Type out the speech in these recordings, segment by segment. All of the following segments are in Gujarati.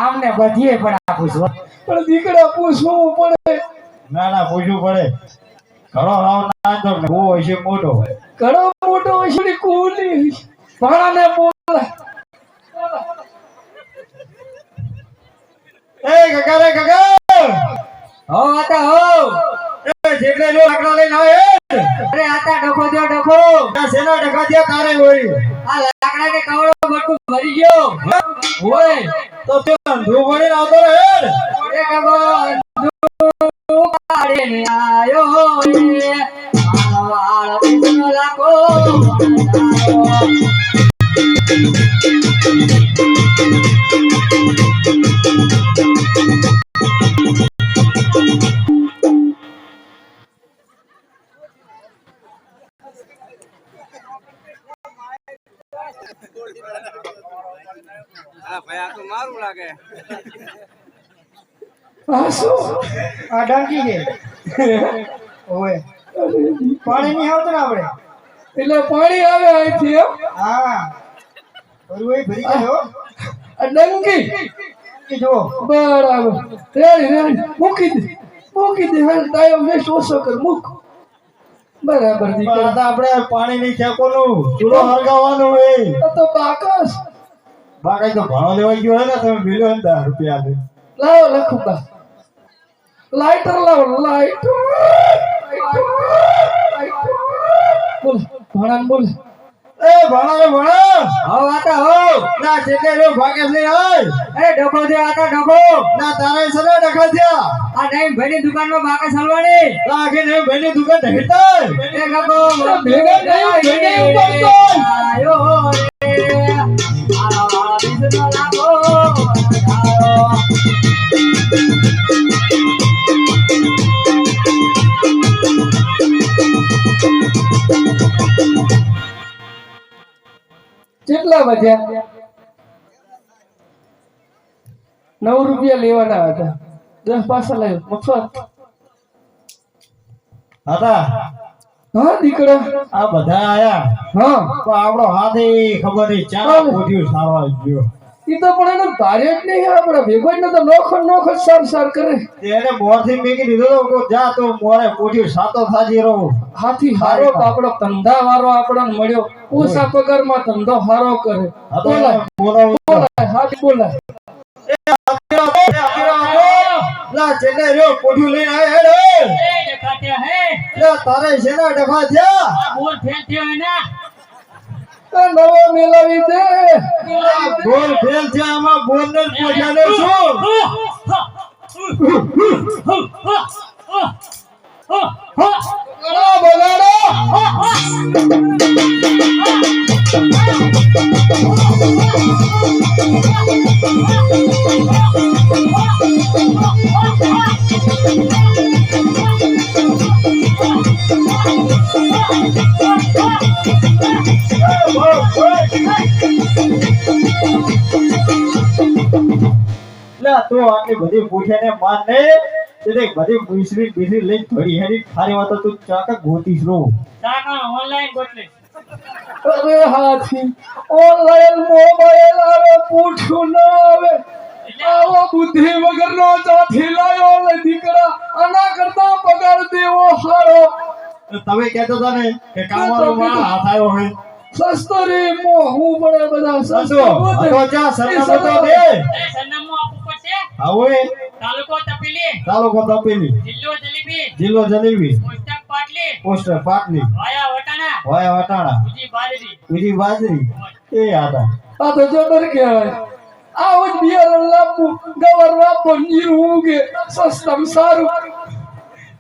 આમને બધીએ પણ આપું છું પણ દીકરા પૂછવું પડે. ના ના પૂછવું પડે. ઘણો રાવ ના તો બહુ હશે મોટો. ઘણો મોટો હશે ને કુલી ભાણાને બોલ. એ કાકા રે કાકા. હો આતા હો. એ જેટલે જો લાકડા લઈને આવે. અરે આતા ડખો દો ડખો. આ સેના ડખા દે તારે હોય. આ લાકડા ને કવળો બટકું ભરી ગયો. ઓય તો તે અંધો વળીને આવતો રહે. એ કબો અંધો પાડીને આયો રે. આળવાળ બીજનો લાકો. આ ભાઈ આ તો મારું લાગે. આ શું? આ ડંકી છે. ઓય પાણી નહીં આવતું ને આપણે. એટલે પાણી આવે અહીંથી એમ? હા ઓય ભરી ગયો. આ ડંકી કે જો બરાબર. રેડી મૂકી દે હવે ટાઈમ વેસ્ટ ઓછો કર મૂક. બરાબર દીકરા. પણ આપણે પાણી ની ખેકોનું ચૂલો હરગાવવાનું હોય. આ તો બાકસ. બાકી તો ભાણો લેવાઈ ગયો હે ને તમે મિલિયન રૂપિયા લે. લાવો લખુબા. લાઇટર લાવો લાઇટર. બોલ ભાણાને બોલ. એ ભાણો રે ભાણો. હો આતા હો. ના જેટલે જો ભાગે લઈ આય. એ ડખો દે આતા ડખો. ના તારે સને ડખા થયા. આ નહીં ભાઈની દુકાનમાં બાકા સલવાની. લાગે ને ભાઈની દુકાન ઢહેતા. એ કબો ભેગા નહીં ઉપાડતો. આયો રે. આળવાળ બીજનો લાકો. કેટલા વધ્યા? 9 રૂપિયા લેવાના હતા. 10 પાછા લાવ્યો મફત. હતા હા દીકરા. આ બધા આયા. હા તો આપણો હાથે ખબર નહીં ચા પોઠ્યું સારવા ગયો. ઈ તો પણ એને ભારે જ નહીં. આપડે ભેગો જ નતો નોખો સાર કરે. એને મોર થી મેકી દીધો તો જા તો મોરે પોઠ્યું સાતો થાજી રહો. હાથી હારો તો આપણો ધંધા વાળો આપણને મળ્યો. ઓછા પગારમાં ધંધો હારો કરે. બોલાય હાથી બોલાય. લા ચેલે રો પોઠ્યું લઈને આવે હેડે. એ દેખાતે હે. લા તારે સેના ડખા થયા. બોલ ફેલ થયો હે ના. નવો મેલાવી દે. બોલ ફેલ છે આમાં બોલ ને પોઠાને શું બગાડો. લા તો આટલી બધી પૂછે માન ને તે બધી બીસરી લઈ થોડી હેડી થારી વાત તું ચાકા ગોતીશ રો. કાકા ઓનલાઈન ગોતલે. અરે હાથી ઓનલાઈન મોબાઈલ આવે પૂછું ના આવે. આવો બુદ્ધિ વગરનો ચાથી લાયો લે દીકરા. આના કરતા પગાર દેવો હારો. તમે કહેતો હતા ને કે કામવાળો માં હાથ આવ્યો હોય. સસ્તો રે મોહું પડે બધા સસ્તો. તો ચા સરનામું તો દે. એ સરનામું આપવું પડશે. હવે તાલુકો તપેલી. તાલુકો તપેલી, જિલ્લો જલેબી. જિલ્લો જલેબી, પોસ્ટક પાટલી. પોસ્ટર પાટલી, વાયા વટાણા. વાયા વટાણા, ઉજી બાજરી. બીજી બાજરી. એ હતા આ તો જોતર કહેવાય. આવો જ બિયારણ લાવવું ગવર વાપો નીરું ઉગે સસ્તામાં સારું.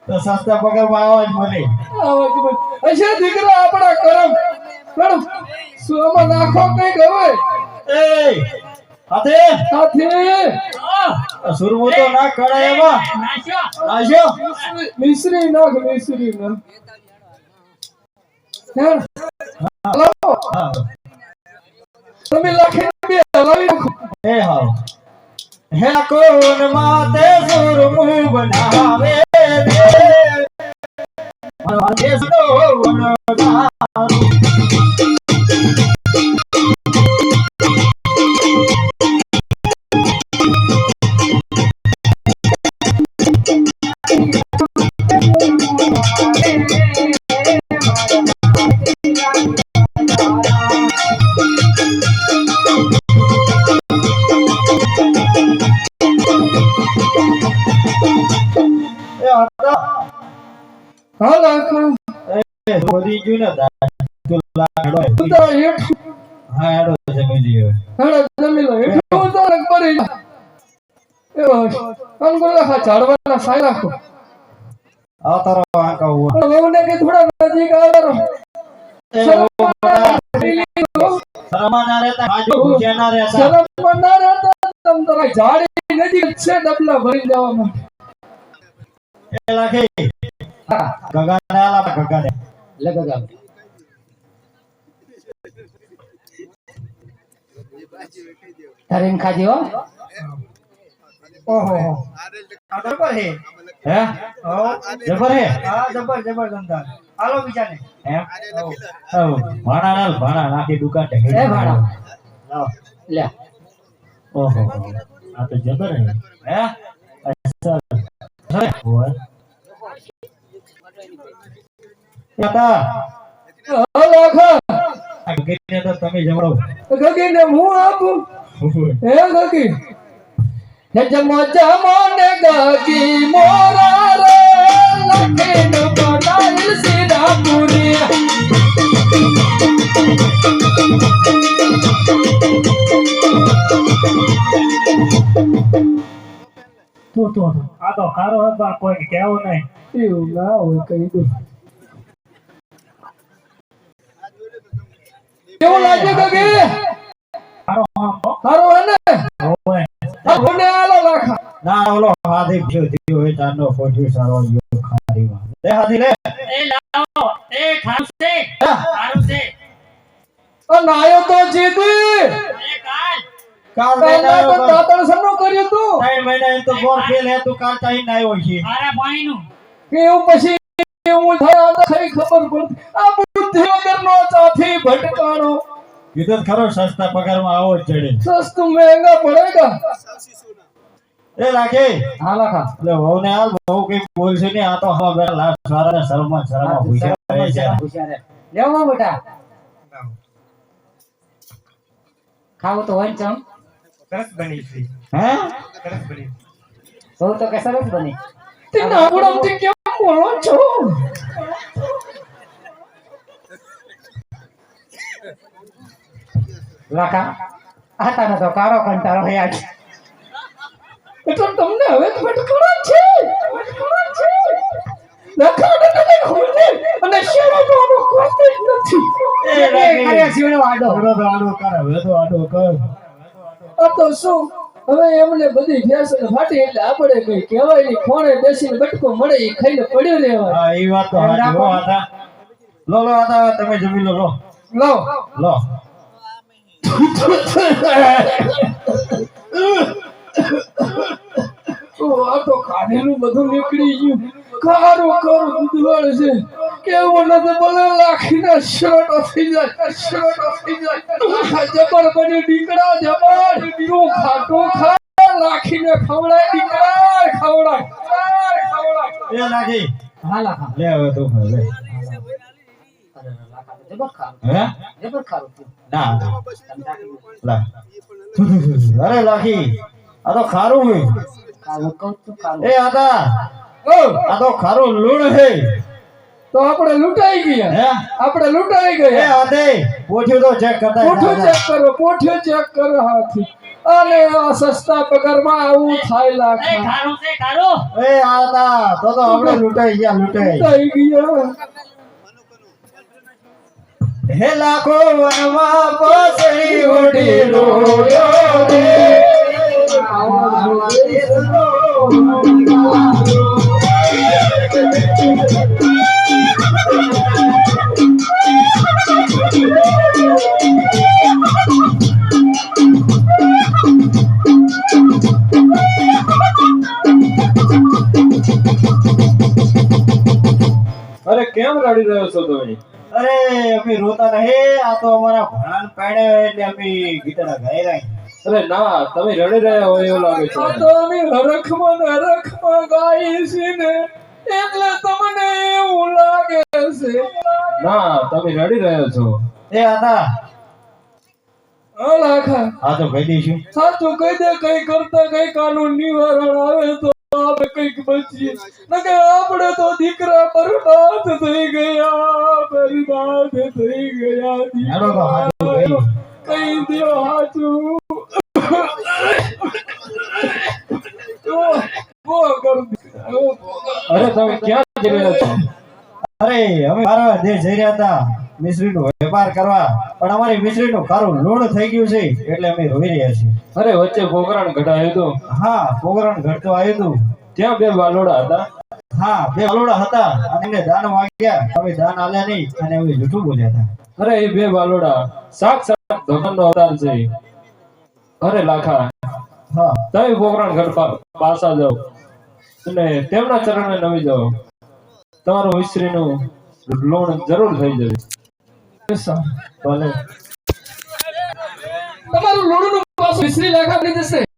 તો સસ્તા પગારમાં આવા જ મને. આવો જ બધું. હશે દીકરા આપણા કરમ. મેડમ શું આમાં નાખો કઈક હવે. એ હાથે સાથે સુરમો તો ના કરાય એમાં. નાશ્યો. નાશ્યો મિશ્રી નાખ મિશ્રી નાખ. હલો હા તમે લખી બે હલાવી નાખો. એ હાવ હે કોણ માતે સુરમુ બનાવે રે માતે સનો વણગારું. હા લાખા એ બોલી ગયું ને તું લાડો ઉતાર હેઠ હા હેડો જમી લ્યો હેડો જમી લો હેઠ ઉતાર કરી એવો અંગો લાખા ઝાડવાના સાય રાખો આ તારો આંકા હુઆ વહુને કે થોડા નજીક આવરો શરમા ના રહેતા બાજુ ભૂખ્યા ના રહેતા શરમ ના રહેતા તમ તારા ઝાડી નજીક છે ડબલા ભરી જવા માટે એ લાખી ગગા ને આલા ગગા ને લે ગગા તરીન ખાજી હો ઓહો આ બરાબર હે હે હો જબર હે હા જબર જબર ધંધા હાલો બીજાને હે ભાણા નાખી દુકાન એ ભાણા લાવ લે ઓહો આ તો જબર હે હે અસલ હે ઓય યાતા લાખા આ ગીતને તો તમે જમડો ગગીને હું આપું હે ગગી હે જમો ને ગગી મોરા રે લખીન બનાઈલ સીધાપુરી તો આ તો ખારો હતા કોઈ કેવું નહીં એવું ના હોય કઈ દે કેવું લાગે ગગી ખારો હે ને ઓય આ ભોને આલો લાખા ના ઓલો હાથી જો દીયો હોય તાનો ફોટો સારો યો ખારીમાં લે હાથી લે એ લાવો એ ખાશે સારું છે નાયો તો જીતી એ કાલ કાલ પહેલા તો મહિના દાતણ સન્નો કર્યું તું 3 મહિના એમ તો બોર ફેલ હે તું કાલ તાઈ ના આવ્યો છે મારા ભાઈનું કે એવું પછી એવું થયા તો ખરી ખબર પડતી આ બુદ્ધિ વગરનો ચાથી ભટકાણો કીધું ખરો સસ્તા પગારમાં આવો જ ચડે સસ્તું મહેંગા પડેગા એ લાગે હા લાખા એટલે વહુ ને હાલ વહુ કઈ બોલશે ને આ તો હવે બેટા લાખ સારા શર્મા ભૂસ્યા રહે છે લેવો બેટા ખાવું તો હોય ચમ સરસ બની છે હે સરસ બની બહુ તો કે સરસ બની તે નાગુડમ થી કેમ બોલો છો લાખા આ તાનો તો કારો કંટાળો હયા છે એટલે તમને હવે તો ભટકણા છે લાખા ને ખોલે અને શેરો તો આનો કોસ્ટ જ નથી એ લાગે. કર્યા સિવાયનો આડો આડો તો આડો કર હવે તો આડો કર આ તો શું હવે એમને બધી ફેશન ફાટી એટલે આપણે કઈ કહેવાય નહીં ખોણે બેસીને બટકો મળે એ ખાઈને પડ્યો રહેવાય હા એ વાત તો હાચી હો આતા લો આતા તમે જમી લો લો લો આ તો ખાધેલું બધું નીકળી ગયું ખારું દુધવાળ છે કેવું નથી બોલે લાખીને શર્ટ થઈ જાય જબર બની દીકરા જબર તું ખા લાખીને ખવડાય દીકરા ખવડાય એ લાગે હા લાખા લે હવે તો લે જબર ખારું હે જબર ખારું ના લા અરે લાખી આ તો ખારું હે ખાવું કહું તું ખારું એ આતા આ તો ખારું લૂણ હે તો આપણે લૂંટાઈ ગયા હે આપણે લૂંટાઈ એ ગયા આતે પોઠ્યું તો ચેક કરતા પોઠ્યો ચેક કરો હાથી અને આ સસ્તા પગારમાં આવું થાય એ લાખા ખારું છે ખારું એ આતા તો આપણે લૂંટાઈ ગયા થઈ ગયા હે લાખો વનમાં પોસડી ઉડી રોયો રે અરે કેમ રડી રહ્યો છો તમે અરે અમે રોતા નહીં આ તો અમારા ભણાન પાડે એટલે અમે ગીતડા ગાઈ રહ્યા અરે ના તમે રડી રહ્યા હોય એવું લાગે છે તો અમે હરખમાં ગાઈ છે ને એટલે તમને એવું લાગે છે ના તમે રડી રહ્યા છો એ આતા લાખા આ તો કહી દઈશું સાચું કહી દે કઈ કરતા કઈ કાનૂન નિવારણ આવે તો આપણે કંઈક બચીએ નકે આપણે તો દીકરા બરબાદ થઈ ગયા બરબાદ થઈ ગયા હેડો તો હાચું ભાઈ. કઈ દ્યો હાચું ઓ કર દીકરા, ઓ ભોગા. અરે તમે ક્યાં જઈ રહ્યા છો? અરે અમે મારા દેશ જઈ રહ્યા હતા મિશ્રીનો વેપાર કરવા, પણ અમારી મિશ્રીનું કારું લૂણ થઈ ગયું છે એટલે અમે રોઈ રહ્યા છીએ. અરે વચ્ચે પોકરણ ઘટાયું હતું, હા, પોગરણ ઘટતો આવ્યું હતું. ત્યાં બે વાલોડા હતા. હા, બે વાલોડા હતા અને એમને દાન માંગ્યા, અમે દાન આલ્યા નહીં અને અમે જૂઠું બોલ્યા હતા. અરે એ બે વાલોડા સાક્ષાત ભગવાનનો અવતાર છે. અરે લાખા, હા, તમે પોકરણ ઘટ પાછા જાઓ અને તેમના ચરણે નમી જાઓ. તમારું મિશ્રીનું લોણ જરૂર થઈ જશે. ભલે. તમારું લોણનું પાછું મિશ્રી લાખા બની જશે.